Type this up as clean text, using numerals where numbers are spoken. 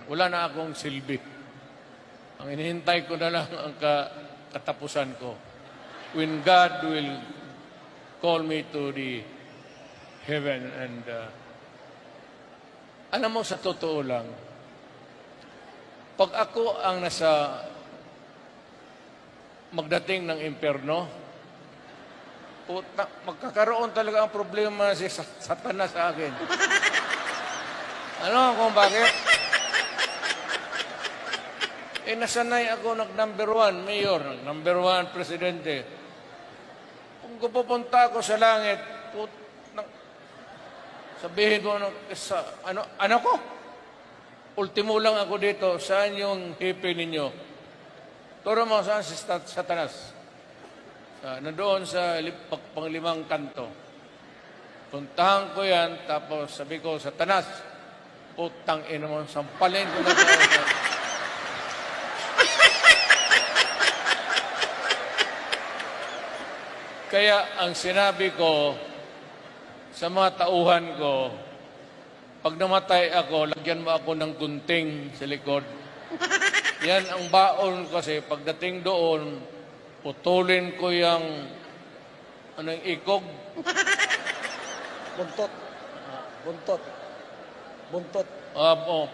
wala na akong silbi. Ang inihintay ko na lang ang katapusan ko. When God will call me to the heaven and alam mo, sa totoo lang, pag ako ang nasa magdating ng impyerno, magkakaroon talaga ang problema si Satanas sa akin. Ano kung bakit? Nasanay ako nag-number 1 mayor, nag-number 1 presidente. Kung pupunta ako sa langit, sabihin mo, ano ko? Ultimo lang ako dito, saan yung hipi ninyo? Turo mo, saan si Satanas? Nandoon sa panglimang kanto. Puntahan ko yan, tapos sabi ko, Satanas, putang ina mo, sampalin ko na tayo. Kaya ang sinabi ko sa mga tauhan ko, pag namatay ako, lagyan mo ako ng gunting sa likod. Yan ang baon kasi pagdating doon, putulin ko yung ikog. Buntot. Buntot. Buntot. Oo.